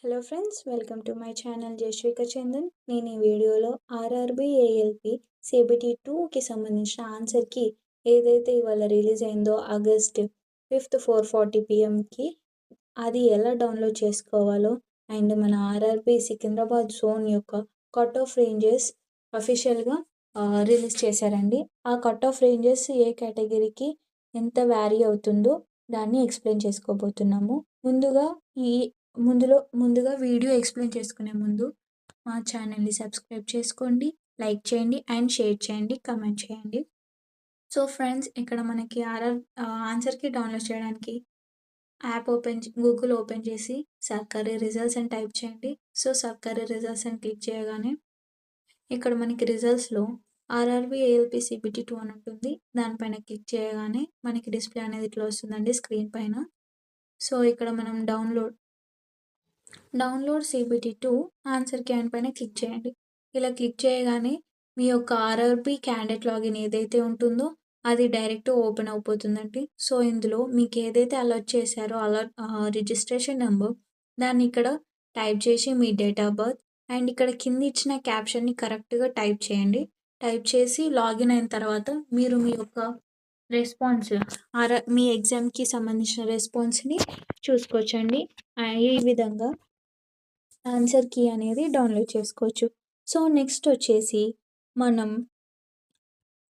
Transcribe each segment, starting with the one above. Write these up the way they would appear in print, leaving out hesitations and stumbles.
Hello friends, welcome to my channel Jayashrika Chandan. నేను ఈ వీడియోలో ఆర్ఆర్బి ఏఎల్పి సిబిటి 2కి సంబంధించిన ఆన్సర్కి ఏదైతే ఇవాళ రిలీజ్ అయిందో ఆగస్ట్ 5th 4:40 PMకి అది ఎలా డౌన్లోడ్ చేసుకోవాలో అండ్ మన ఆర్ఆర్బి సికింద్రాబాద్ జోన్ యొక్క కట్ ఆఫ్ రేంజెస్ అఫీషియల్గా రిలీజ్ చేశారండి. ఆ కట్ ఆఫ్ రేంజెస్ ఏ కేటగిరీకి ఎంత వ్యారీ అవుతుందో దాన్ని ఎక్స్ప్లెయిన్ చేసుకోబోతున్నాము. ముందుగా వీడియో ఎక్స్ప్లెయిన్ చేసుకునే ముందు మా ఛానల్ని సబ్స్క్రైబ్ చేసుకోండి, లైక్ చేయండి అండ్ షేర్ చేయండి, కమెంట్ చేయండి. సో ఫ్రెండ్స్, ఇక్కడ మనకి ఆన్సర్కి డౌన్లోడ్ చేయడానికి గూగుల్ ఓపెన్ చేసి సర్కారీ రిజల్ట్స్ అని టైప్ చేయండి. సో సర్కారీ రిజల్ట్స్ అని క్లిక్ చేయగానే ఇక్కడ మనకి రిజల్ట్స్లో ఆర్ఆర్బి ఏఎల్పి సిబిటి 2 అని ఉంటుంది. దానిపైన క్లిక్ చేయగానే మనకి డిస్ప్లే అనేది ఇట్లా వస్తుందండి స్క్రీన్ పైన. సో ఇక్కడ మనం డౌన్లోడ్ సిబిటి 2 ఆన్సర్ క్యాన్ పైన క్లిక్ చేయండి. ఇలా క్లిక్ చేయగానే మీ యొక్క ఆర్ఆర్బి క్యాండిడేట్ లాగిన్ ఏదైతే ఉంటుందో అది డైరెక్ట్ ఓపెన్ అయిపోతుందండి. సో ఇందులో మీకు ఏదైతే అలర్ట్ చేశారో రిజిస్ట్రేషన్ నెంబర్ దాన్ని ఇక్కడ టైప్ చేసి మీ డేట్ ఆఫ్ బర్త్ అండ్ ఇక్కడ కింద ఇచ్చిన క్యాప్షన్ని కరెక్ట్గా టైప్ చేయండి. టైప్ చేసి లాగిన్ అయిన తర్వాత మీరు మీ యొక్క రెస్పాన్స్ మీ ఎగ్జామ్కి సంబంధించిన రెస్పాన్స్ని చూసుకోవచ్చండి. ఈ విధంగా ఆన్సర్ కీ అనేది డౌన్లోడ్ చేసుకోవచ్చు. సో నెక్స్ట్ వచ్చేసి మనం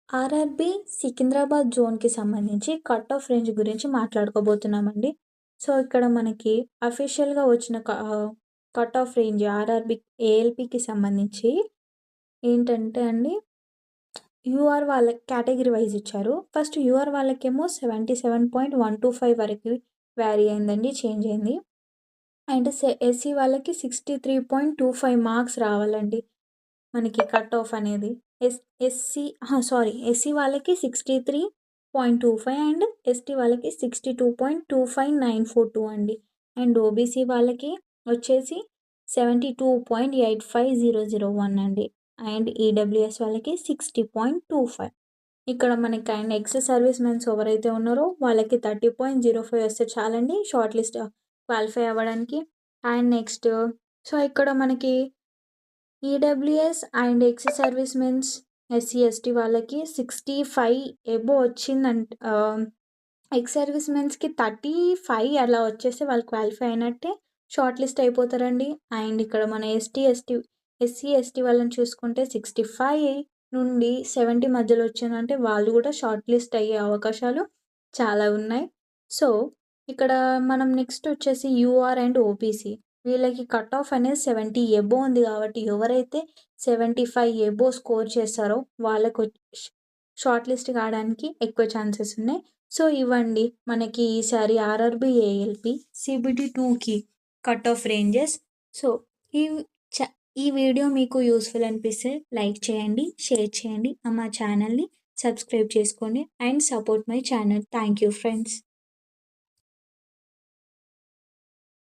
ఆర్ఆర్బి సికింద్రాబాద్ జోన్కి సంబంధించి కట్ ఆఫ్ రేంజ్ గురించి మాట్లాడుకోబోతున్నామండి. సో ఇక్కడ మనకి అఫీషియల్గా వచ్చిన కట్ ఆఫ్ రేంజ్ ఆర్ఆర్బి ఏఎల్పికి సంబంధించి ఏంటంటే అండి, యూఆర్ వాళ్ళ కేటగిరీ వైజ్ ఇచ్చారు. ఫస్ట్ యూఆర్ వాళ్ళకేమో 77.125 వరకు వ్యారీ అయిందండి, చేంజ్ అయింది. అండ్ ఎస్సీ వాళ్ళకి 63.25 మార్క్స్ రావాలండి మనకి కట్ ఆఫ్ అనేది. ఎస్సీ వాళ్ళకి 63.25 అండ్ ఎస్టీ వాళ్ళకి 62.25942 అండి. అండ్ ఓబీసీ వాళ్ళకి వచ్చేసి 72.85001 అండి. అండ్ ఈడబ్ల్యూఎస్ వాళ్ళకి 60.25. ఇక్కడ మనకి అండ్ ఎక్స్ సర్వీస్ మెన్స్ ఎవరైతే ఉన్నారో వాళ్ళకి 30.05 వస్తే చాలండి షార్ట్ లిస్ట్ క్వాలిఫై అవ్వడానికి. అండ్ నెక్స్ట్ సో ఇక్కడ మనకి EWS and ex service mens SC ST వాళ్ళకి 65 ఎబో వచ్చిందంట. ఎక్స్ సర్వీస్ మెన్స్కి 35 అలా వచ్చేస్తే వాళ్ళు క్వాలిఫై అయినట్టే, షార్ట్ లిస్ట్ అయిపోతారండి. అండ్ ఇక్కడ మన ఎస్సీ ఎస్టీ వాళ్ళని చూసుకుంటే 65 నుండి 70 మధ్యలో వచ్చిందంటే వాళ్ళు కూడా షార్ట్ లిస్ట్ అయ్యే అవకాశాలు చాలా ఉన్నాయి. సో ఇక్కడ మనం నెక్స్ట్ వచ్చేసి యూఆర్ అండ్ ఓబీసీ వీళ్ళకి కట్ ఆఫ్ అనేది 70 ఎబో ఉంది కాబట్టి ఎవరైతే 75 ఎబో స్కోర్ చేస్తారో వాళ్ళకు షార్ట్ లిస్ట్ కావడానికి ఎక్కువ ఛాన్సెస్ ఉన్నాయి. సో ఇవ్వండి మనకి ఈసారి ఆర్ఆర్బి ఏఎల్పి సిబిటి 2కి కట్ ఆఫ్ రేంజెస్. సో ఈ వీడియో మీకు యూస్ఫుల్ అనిపిస్తే లైక్ చేయండి, షేర్ చేయండి, మా ఛానల్ని సబ్స్క్రైబ్ చేసుకోండి and support my channel. Thank you friends.